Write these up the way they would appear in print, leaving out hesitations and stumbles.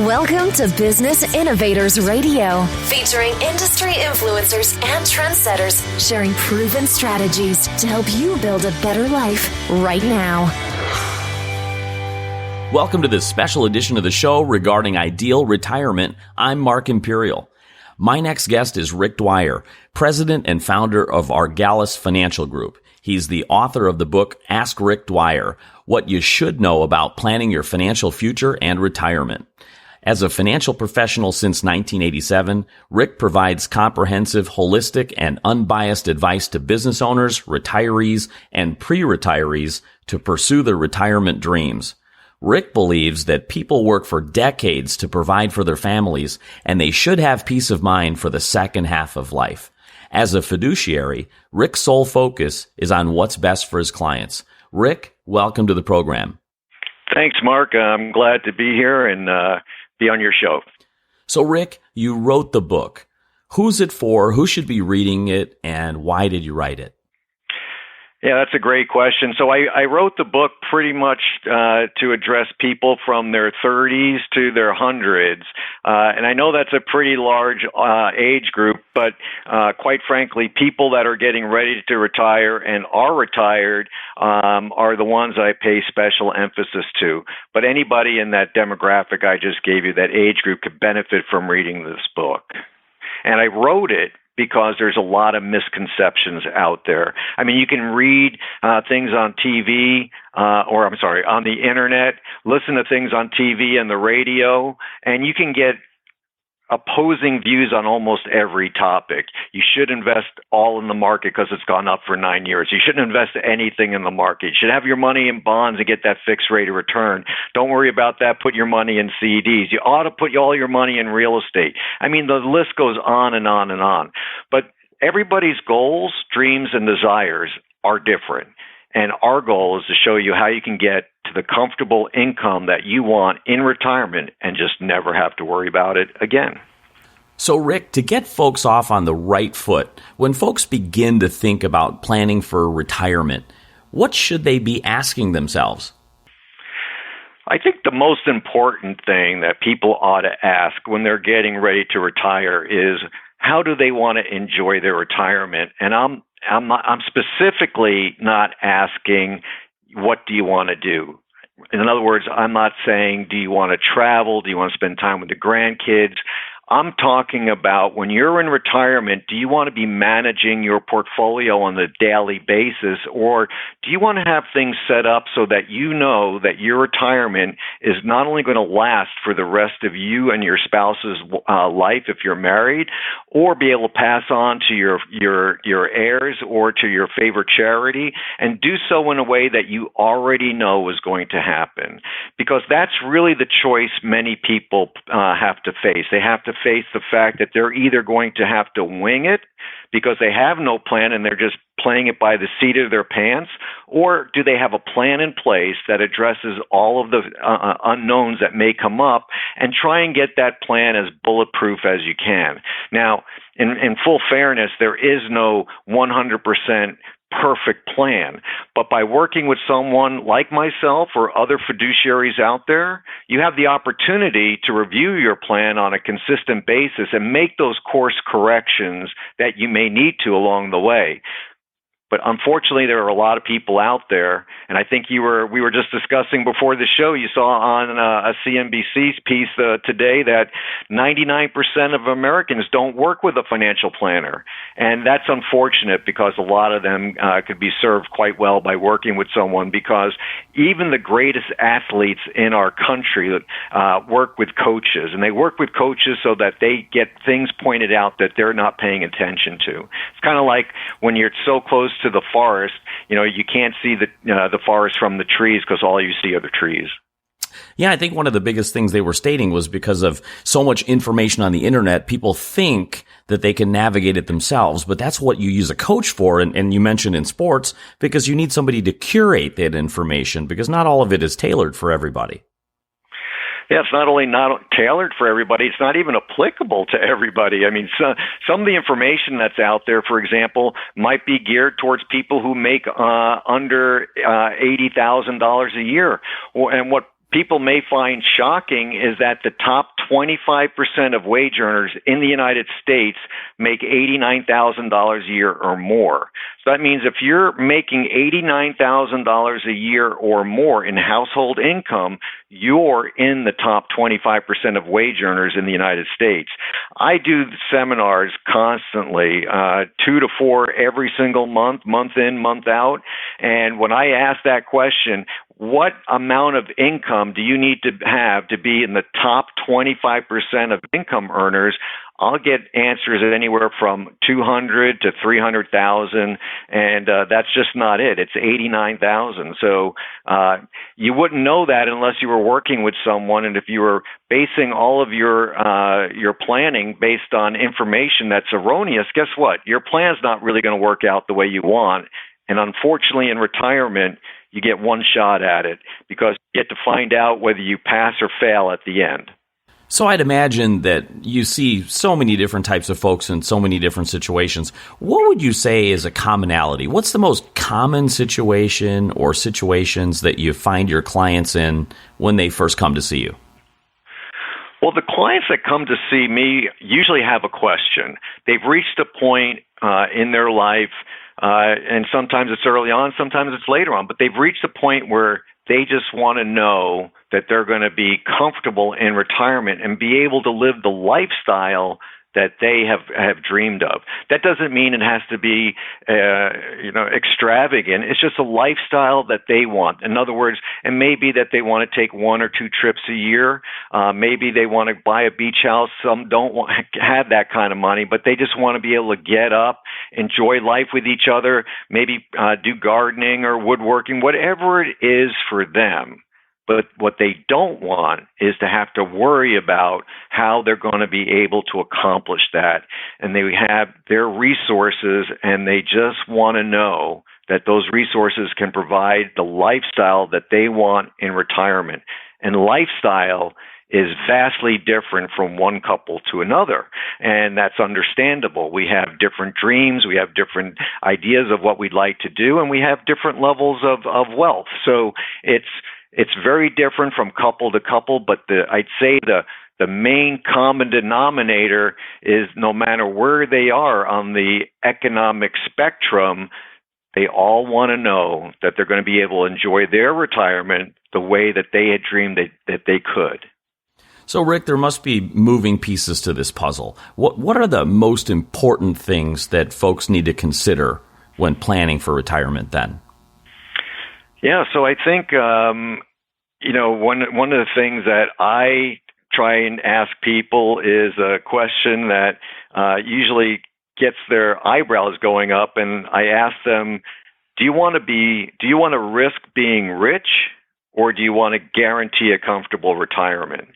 Welcome to Business Innovators Radio, featuring industry influencers and trendsetters sharing proven strategies to help you build a better life right now. Welcome to this special edition of the show regarding ideal retirement. I'm Mark Imperial. My next guest is Rick Dwyer, president and founder of Argallus Financial Group. He's the author of the book, Ask Rick Dwyer, What You Should Know About Planning Your Financial Future and Retirement. As a financial professional since 1987, Rick provides comprehensive, holistic, and unbiased advice to business owners, retirees, and pre-retirees to pursue their retirement dreams. Rick believes that people work for decades to provide for their families, and they should have peace of mind for the second half of life. As a fiduciary, Rick's sole focus is on what's best for his clients. Rick, welcome to the program. Thanks, Mark. I'm glad to be here and be on your show. So, Rick, you wrote the book. Who's it for? Who should be reading it? And why did you write it? Yeah, that's a great question. So I wrote the book pretty much to address people from their 30s to their hundreds. And I know that's a pretty large age group, but quite frankly, people that are getting ready to retire and are retired are the ones I pay special emphasis to. But anybody in that demographic I just gave you, that age group, could benefit from reading this book. And I wrote it because there's a lot of misconceptions out there. I mean, you can read things on TV, on the internet, listen to things on TV and the radio, and you can get opposing views on almost every topic. You should invest all in the market because it's gone up for 9 years. You shouldn't invest anything in the market. You should have your money in bonds and get that fixed rate of return. Don't worry about that. Put your money in CDs. You ought to put all your money in real estate. I mean, the list goes on and on and on. But everybody's goals, dreams, and desires are different. And our goal is to show you how you can get to the comfortable income that you want in retirement and just never have to worry about it again. So, Rick, to get folks off on the right foot, when folks begin to think about planning for retirement, what should they be asking themselves? I think the most important thing that people ought to ask when they're getting ready to retire is, how do they want to enjoy their retirement? And I'm specifically not asking, what do you want to do? In other words, I'm not saying, do you want to travel? Do you want to spend time with the grandkids? I'm talking about, when you're in retirement, do you want to be managing your portfolio on a daily basis, or do you want to have things set up so that you know that your retirement is not only going to last for the rest of you and your spouse's life if you're married, or be able to pass on to your heirs or to your favorite charity, and do so in a way that you already know is going to happen? Because that's really the choice many people have to face. They have to face the fact that they're either going to have to wing it because they have no plan and they're just playing it by the seat of their pants, or do they have a plan in place that addresses all of the unknowns that may come up, and try and get that plan as bulletproof as you can. Now, in full fairness, there is no 100% perfect plan. But by working with someone like myself or other fiduciaries out there, you have the opportunity to review your plan on a consistent basis and make those course corrections that you may need to along the way. But unfortunately, there are a lot of people out there, and I think we were just discussing before the show, you saw on a CNBC piece today that 99% of Americans don't work with a financial planner. And that's unfortunate, because a lot of them could be served quite well by working with someone, because even the greatest athletes in our country work with coaches, and they work with coaches so that they get things pointed out that they're not paying attention to. It's kind of like when you're so close to the forest, you can't see the forest from the trees because all you see are the trees. Yeah, I think one of the biggest things they were stating was, because of so much information on the internet, people think that they can navigate it themselves, but that's what you use a coach for. And you mentioned in sports, because you need somebody to curate that information, because not all of it is tailored for everybody. Yeah, it's not only not tailored for everybody, it's not even applicable to everybody. I mean, some of the information that's out there, for example, might be geared towards people who make under $80,000 a year. And what people may find shocking is that the top 25% of wage earners in the United States make $89,000 a year or more. So that means if you're making $89,000 a year or more in household income, you're in the top 25% of wage earners in the United States. I do seminars constantly, 2 to 4 every single month, month in, month out. And when I ask that question, what amount of income do you need to have to be in the top 25% of income earners? I'll get answers at anywhere from 200 to 300,000, and that's just not it. It's 89,000. So you wouldn't know that unless you were working with someone, and if you were basing all of your planning based on information that's erroneous, guess what? Your plan's not really going to work out the way you want. And unfortunately, in retirement, you get one shot at it because you get to find out whether you pass or fail at the end. So I'd imagine that you see so many different types of folks in so many different situations. What would you say is a commonality? What's the most common situation or situations that you find your clients in when they first come to see you? Well, the clients that come to see me usually have a question. They've reached a point in their life, and sometimes it's early on, sometimes it's later on, but they've reached a point where they just want to know that they're going to be comfortable in retirement and be able to live the lifestyle that they have dreamed of. That doesn't mean it has to be, extravagant. It's just a lifestyle that they want. In other words, it may be that they want to take 1 or 2 trips a year. Maybe they want to buy a beach house. Some don't have that kind of money, but they just want to be able to get up, enjoy life with each other, maybe do gardening or woodworking, whatever it is for them. But what they don't want is to have to worry about how they're going to be able to accomplish that. And they have their resources, and they just want to know that those resources can provide the lifestyle that they want in retirement. And lifestyle is vastly different from one couple to another. And that's understandable. We have different dreams, we have different ideas of what we'd like to do, and we have different levels of wealth. So it's very different from couple to couple, but I'd say the main common denominator is no matter where they are on the economic spectrum, they all want to know that they're going to be able to enjoy their retirement the way that they had dreamed that they could. So, Rick, there must be moving pieces to this puzzle. What are the most important things that folks need to consider when planning for retirement then? Yeah, so I think one of the things that I try and ask people is a question that usually gets their eyebrows going up, and I ask them, do you want to risk being rich, or do you want to guarantee a comfortable retirement?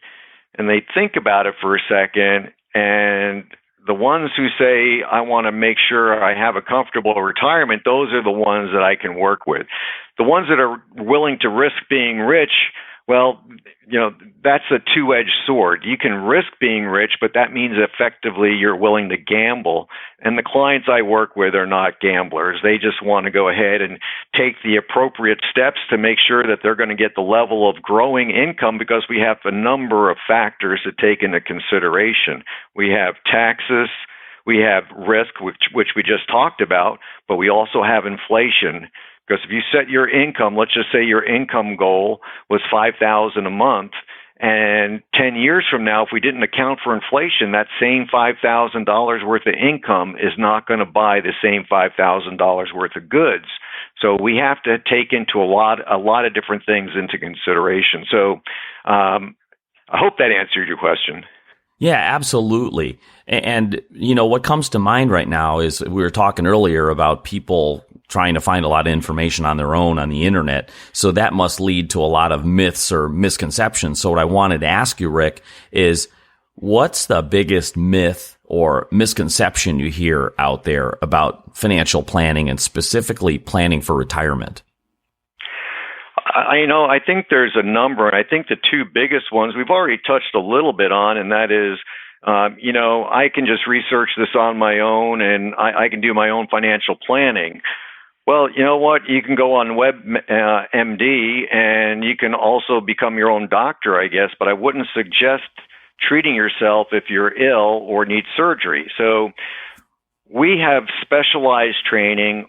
And they think about it for a second, and the ones who say, I want to make sure I have a comfortable retirement, those are the ones that I can work with. The ones that are willing to risk being rich, well, that's a two-edged sword. You can risk being rich, but that means effectively you're willing to gamble. And the clients I work with are not gamblers. They just want to go ahead and take the appropriate steps to make sure that they're going to get the level of growing income, because we have a number of factors to take into consideration. We have taxes, we have risk, which we just talked about, but we also have inflation. Because if you set your income, let's just say your income goal was $5,000 a month, and 10 years from now, if we didn't account for inflation, that same $5,000 worth of income is not going to buy the same $5,000 worth of goods. So we have to take into a lot of different things into consideration. So I hope that answered your question. Yeah, absolutely. And, what comes to mind right now is we were talking earlier about people trying to find a lot of information on their own on the internet. So that must lead to a lot of myths or misconceptions. So what I wanted to ask you, Rick, is what's the biggest myth or misconception you hear out there about financial planning and specifically planning for retirement? I think there's a number, and I think the two biggest ones we've already touched a little bit on, and that is, I can just research this on my own, and I can do my own financial planning. Well, you know what? You can go on WebMD and you can also become your own doctor, I guess, but I wouldn't suggest treating yourself if you're ill or need surgery. So we have specialized training.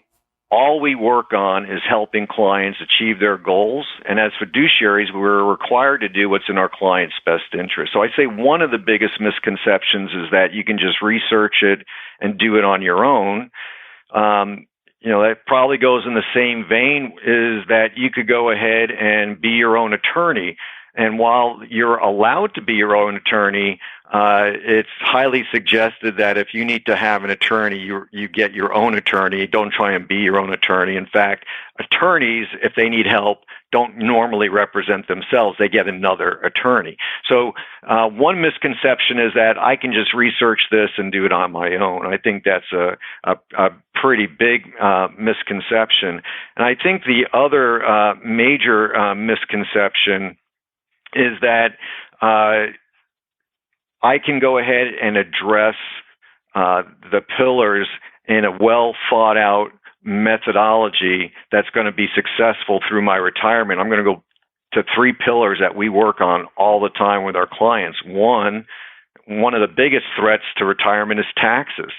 All we work on is helping clients achieve their goals. And as fiduciaries, we're required to do what's in our client's best interest. So I'd say one of the biggest misconceptions is that you can just research it and do it on your own. That probably goes in the same vein is that you could go ahead and be your own attorney. And while you're allowed to be your own attorney, it's highly suggested that if you need to have an attorney, you get your own attorney. Don't try and be your own attorney. In fact, attorneys, if they need help, don't normally represent themselves. They get another attorney. So one misconception is that I can just research this and do it on my own. I think that's a pretty big misconception. And I think the other major misconception is that I can go ahead and address the pillars in a well thought out methodology that's going to be successful through my retirement. I'm going to go to 3 pillars that we work on all the time with our clients. One of the biggest threats to retirement is taxes.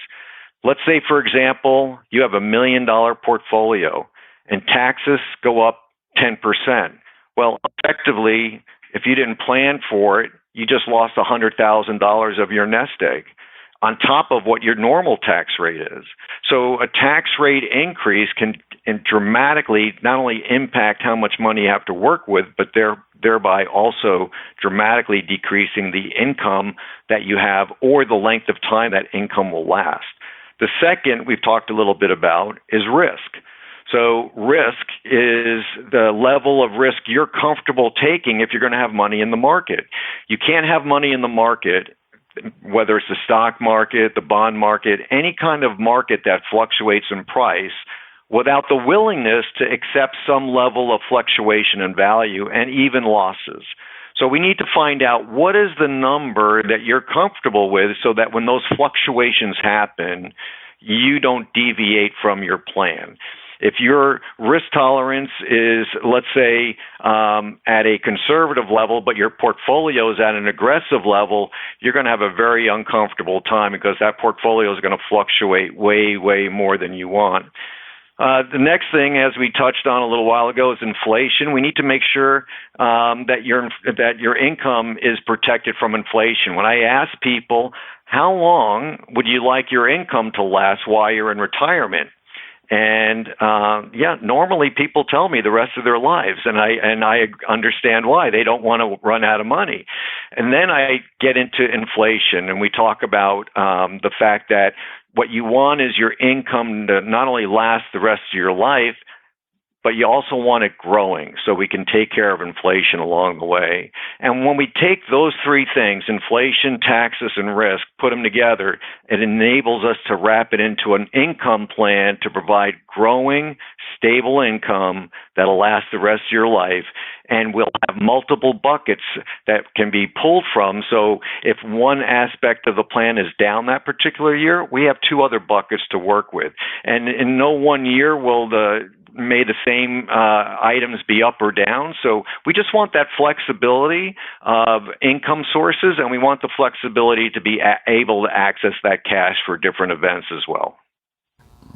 Let's say, for example, you have $1 million portfolio and taxes go up 10%. Well, effectively, if you didn't plan for it, you just lost $100,000 of your nest egg on top of what your normal tax rate is. So a tax rate increase can dramatically not only impact how much money you have to work with, but thereby also dramatically decreasing the income that you have or the length of time that income will last. The second we've talked a little bit about is risk. So risk is the level of risk you're comfortable taking if you're going to have money in the market. You can't have money in the market, whether it's the stock market, the bond market, any kind of market that fluctuates in price, without the willingness to accept some level of fluctuation in value and even losses. So we need to find out what is the number that you're comfortable with so that when those fluctuations happen, you don't deviate from your plan. If your risk tolerance is, let's say, at a conservative level, but your portfolio is at an aggressive level, you're going to have a very uncomfortable time because that portfolio is going to fluctuate way, way more than you want. The next thing, as we touched on a little while ago, is inflation. We need to make sure that your income is protected from inflation. When I ask people, how long would you like your income to last while you're in retirement? And normally people tell me the rest of their lives, and I understand why. They don't want to run out of money. And then I get into inflation, and we talk about the fact that what you want is your income to not only last the rest of your life, but you also want it growing so we can take care of inflation along the way. And when we take those 3 things, inflation, taxes, and risk, put them together, it enables us to wrap it into an income plan to provide growing, stable income that'll last the rest of your life. And we'll have multiple buckets that can be pulled from. So if one aspect of the plan is down that particular year, we have 2 other buckets to work with. And in no one year will may the same items be up or down. So we just want that flexibility of income sources, and we want the flexibility to be able to access that cash for different events as well.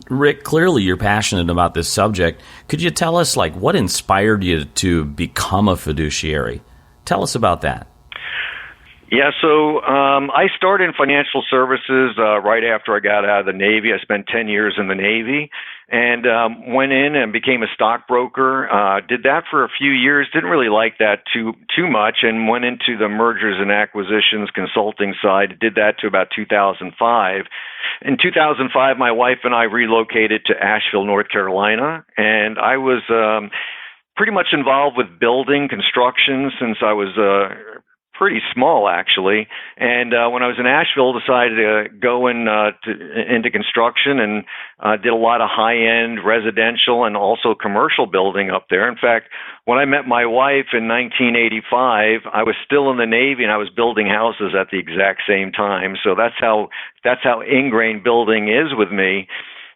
Rick, clearly you're passionate about this subject. Could you tell us, what inspired you to become a fiduciary? Tell us about that. Yeah, so I started in financial services right after I got out of the Navy. I spent 10 years in the Navy and went in and became a stockbroker. Did that for a few years, didn't really like that too much, and went into the mergers and acquisitions consulting side. Did that to about 2005. In 2005, my wife and I relocated to Asheville, North Carolina, and I was pretty much involved with building construction since I was pretty small, actually. And when I was in Asheville, decided to go into construction and did a lot of high-end residential and also commercial building up there. In fact, when I met my wife in 1985, I was still in the Navy and I was building houses at the exact same time. So that's how ingrained building is with me.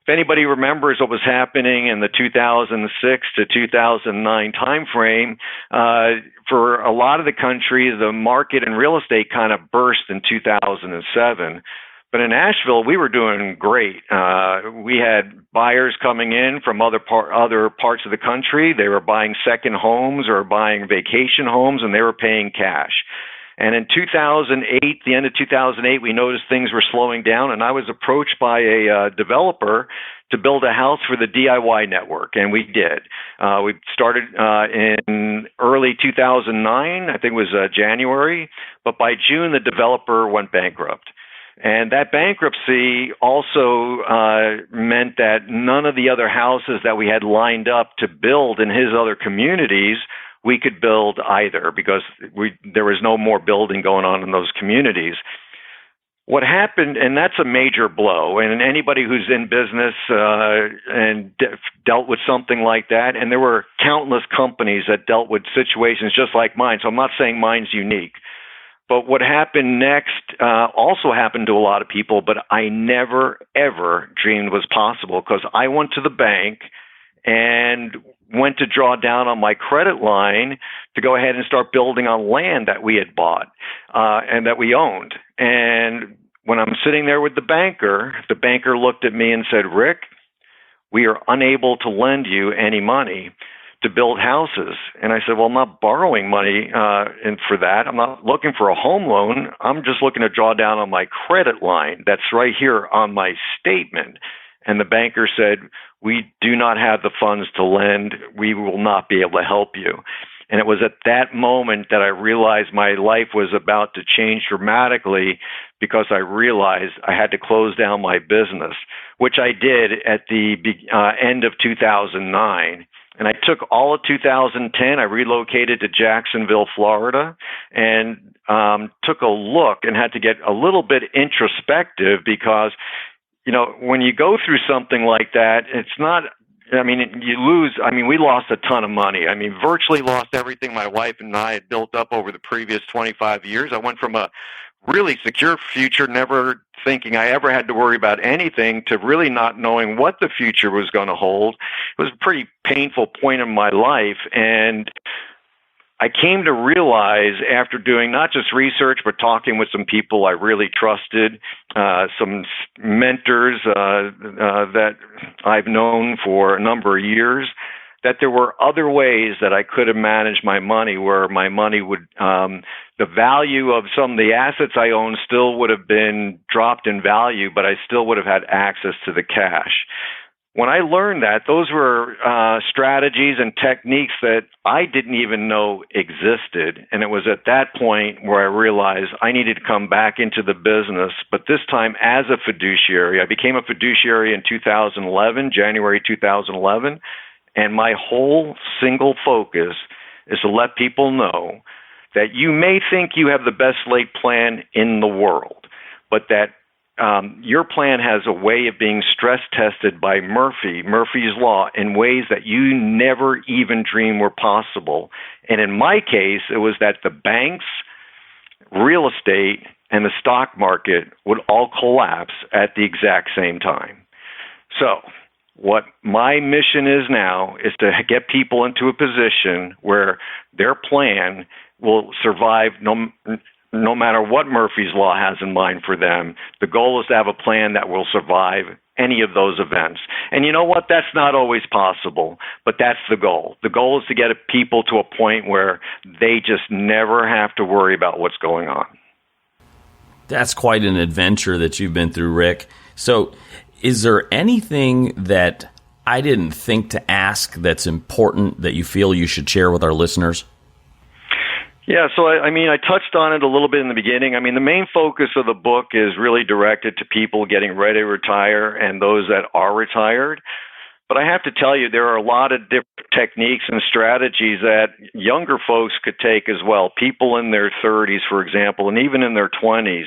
if anybody remembers what was happening in the 2006 to 2009 timeframe, for a lot of the country, the market in real estate kind of burst in 2007. But in Asheville, we were doing great. We had buyers coming in from other parts of the country. They were buying second homes or buying vacation homes, and they were paying cash. And in 2008, the end of 2008, we noticed things were slowing down, and I was approached by a developer to build a house for the DIY network, and we did. We started in early 2009, I think it was January, but by June, the developer went bankrupt. And that bankruptcy also meant that none of the other houses that we had lined up to build in his other communities we could build either, because there was no more building going on in those communities. What happened, and that's a major blow, and anybody who's in business and dealt with something like that, and there were countless companies that dealt with situations just like mine, so I'm not saying mine's unique. But what happened next also happened to a lot of people, but I never, ever dreamed was possible, because I went to the bank and went to draw down on my credit line to go ahead and start building on land that we had bought and that we owned. And when I'm sitting there with the banker looked at me and said, "Rick, we are unable to lend you any money to build houses." And I said, "Well, I'm not borrowing money for that. I'm not looking for a home loan. I'm just looking to draw down on my credit line that's right here on my statement." And the banker said, "We do not have the funds to lend. We will not be able to help you." And it was at that moment that I realized my life was about to change dramatically, because I realized I had to close down my business, which I did at the end of 2009. And I took all of 2010, I relocated to Jacksonville, Florida, and took a look and had to get a little bit introspective, because when you go through something like that, it's not, you lose, we lost a ton of money. Virtually lost everything my wife and I had built up over the previous 25 years. I went from a really secure future, never thinking I ever had to worry about anything, to really not knowing what the future was going to hold. It was a pretty painful point in my life. And I came to realize, after doing not just research, but talking with some people I really trusted, some mentors that I've known for a number of years, that there were other ways that I could have managed my money, where my money would, the value of some of the assets I owned still would have been dropped in value, but I still would have had access to the cash. When I learned that, those were strategies and techniques that I didn't even know existed. And it was at that point where I realized I needed to come back into the business, but this time as a fiduciary. I became a fiduciary in 2011, January 2011, and my whole single focus is to let people know that you may think you have the best laid plan in the world, but that your plan has a way of being stress tested by Murphy's Law, in ways that you never even dreamed were possible. And in my case, it was that the banks, real estate, and the stock market would all collapse at the exact same time. So what my mission is now is to get people into a position where their plan will survive no matter what Murphy's Law has in mind for them. The goal is to have a plan that will survive any of those events. And you know what? That's not always possible, but that's the goal. The goal is to get people to a point where they just never have to worry about what's going on. That's quite an adventure that you've been through, Rick. So is there anything that I didn't think to ask that's important that you feel you should share with our listeners? Yeah, so I touched on it a little bit in the beginning. The main focus of the book is really directed to people getting ready to retire and those that are retired. But I have to tell you, there are a lot of different techniques and strategies that younger folks could take as well. People in their 30s, for example, and even in their 20s,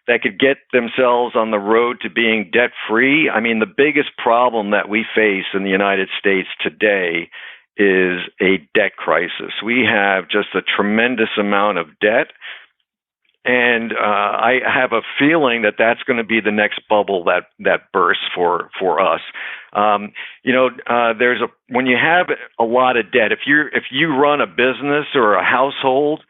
that could get themselves on the road to being debt-free. The biggest problem that we face in the United States today is a debt crisis. We have just a tremendous amount of debt, And I have a feeling that that's going to be the next bubble that bursts for us. When you have a lot of debt, if you run a business or a household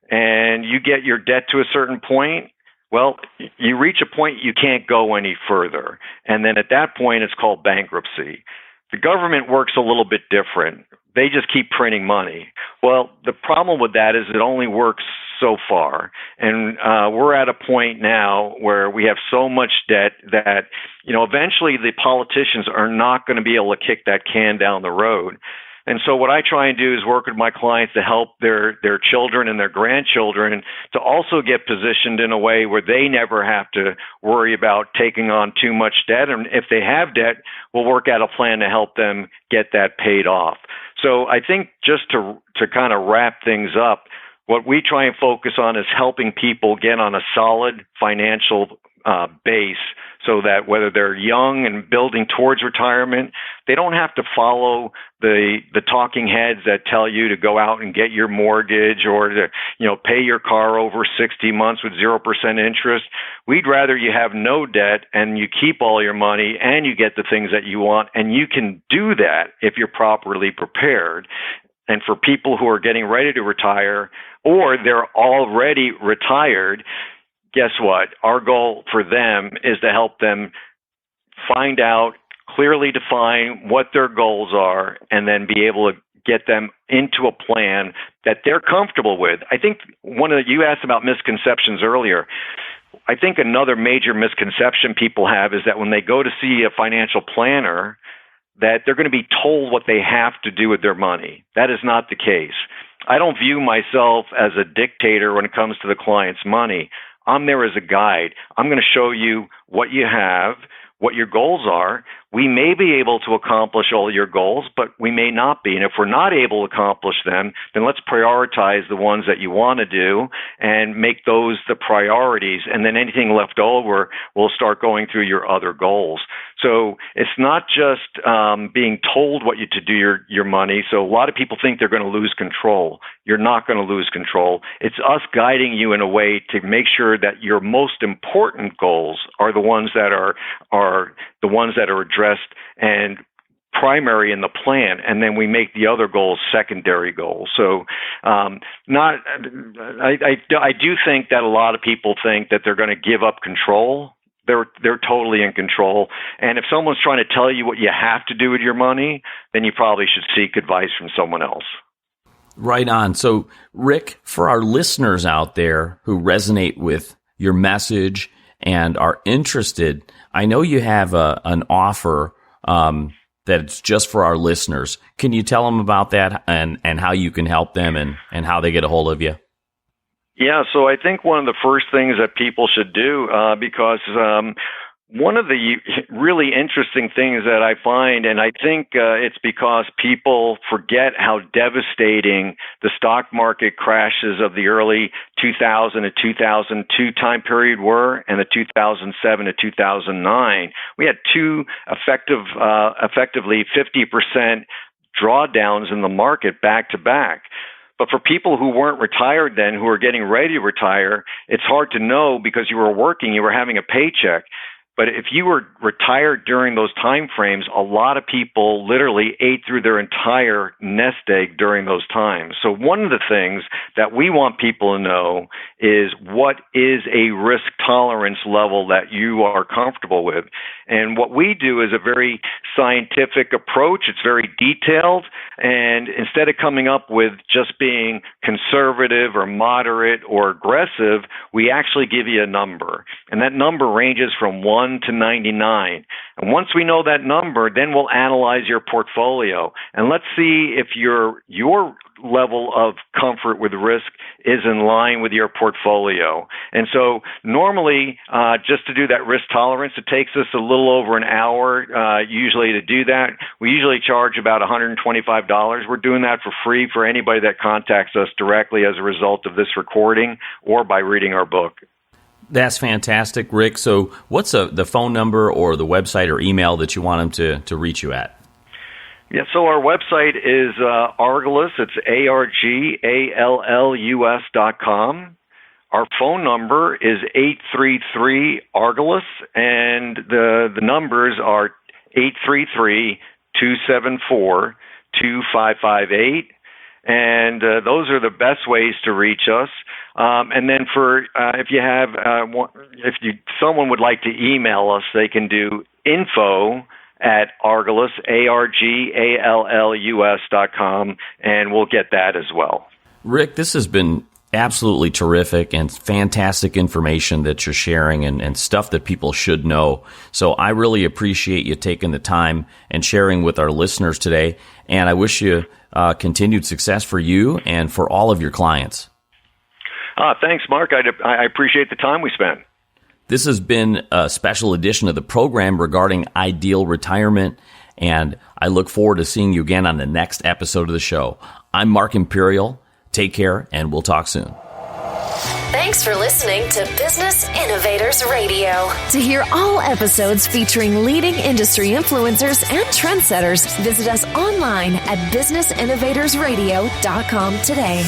and you get your debt to a certain point, well, you reach a point you can't go any further. And then at that point, it's called bankruptcy. The government works a little bit different. They just keep printing money. Well, the problem with that is it only works so far. And we're at a point now where we have so much debt that, eventually the politicians are not going to be able to kick that can down the road. And so what I try and do is work with my clients to help their children and their grandchildren to also get positioned in a way where they never have to worry about taking on too much debt. And if they have debt, we'll work out a plan to help them get that paid off. So I think just to kind of wrap things up, what we try and focus on is helping people get on a solid financial base so that whether they're young and building towards retirement, they don't have to follow the talking heads that tell you to go out and get your mortgage or to pay your car over 60 months with 0% interest. We'd rather you have no debt and you keep all your money and you get the things that you want, and you can do that if you're properly prepared. And for people who are getting ready to retire or they're already retired, guess what? Our goal for them is to help them find out, clearly define what their goals are, and then be able to get them into a plan that they're comfortable with. I think you asked about misconceptions earlier. I think another major misconception people have is that when they go to see a financial planner, that they're going to be told what they have to do with their money. That is not the case. I don't view myself as a dictator when it comes to the client's money. I'm there as a guide. I'm going to show you what you have, what your goals are. We may be able to accomplish all your goals, but we may not be. And if we're not able to accomplish them, then let's prioritize the ones that you want to do and make those the priorities. And then anything left over, we'll start going through your other goals. So it's not just being told what you to do your money. So a lot of people think they're going to lose control. You're not going to lose control. It's us guiding you in a way to make sure that your most important goals are the ones that are the ones that are addressed and primary in the plan, and then we make the other goals secondary goals. So I do think that a lot of people think that they're going to give up control. They're totally in control. And if someone's trying to tell you what you have to do with your money, then you probably should seek advice from someone else. Right on. So, Rick, for our listeners out there who resonate with your message and are interested, I know you have an offer that's just for our listeners. Can you tell them about that and how you can help them and how they get a hold of you? Yeah, so I think one of the first things that people should do, because one of the really interesting things that I find, and I think it's because people forget how devastating the stock market crashes of the early 2000 to 2002 time period were, and the 2007 to 2009. We had two effectively 50% drawdowns in the market back to back. But for people who weren't retired then, who are getting ready to retire, it's hard to know because you were working, you were having a paycheck. But if you were retired during those time frames, a lot of people literally ate through their entire nest egg during those times. So one of the things that we want people to know is what is a risk tolerance level that you are comfortable with. And what we do is a very scientific approach. It's very detailed. And instead of coming up with just being conservative or moderate or aggressive, we actually give you a number. And that number ranges from 1 to 99. And once we know that number, then we'll analyze your portfolio. And let's see if your level of comfort with risk is in line with your portfolio. And so normally, just to do that risk tolerance, it takes us a little over an hour usually to do that. We usually charge about $125. We're doing that for free for anybody that contacts us directly as a result of this recording or by reading our book. That's fantastic, Rick. So what's the phone number or the website or email that you want them to reach you at? Yeah, so our website is Argallus. It's ARGALLUS.com. Our phone number is 833-Argallus, and the numbers are 833-274-2558. And those are the best ways to reach us. And then someone would like to email us, they can do info@Argallus, ARGALLUS.com, and we'll get that as well. Rick, this has been absolutely terrific and fantastic information that you're sharing and stuff that people should know. So I really appreciate you taking the time and sharing with our listeners today. And I wish you continued success for you and for all of your clients. Thanks, Mark. I appreciate the time we spent. This has been a special edition of the program regarding ideal retirement, and I look forward to seeing you again on the next episode of the show. I'm Mark Imperial. Take care, and we'll talk soon. Thanks for listening to Business Innovators Radio. To hear all episodes featuring leading industry influencers and trendsetters, visit us online at businessinnovatorsradio.com today.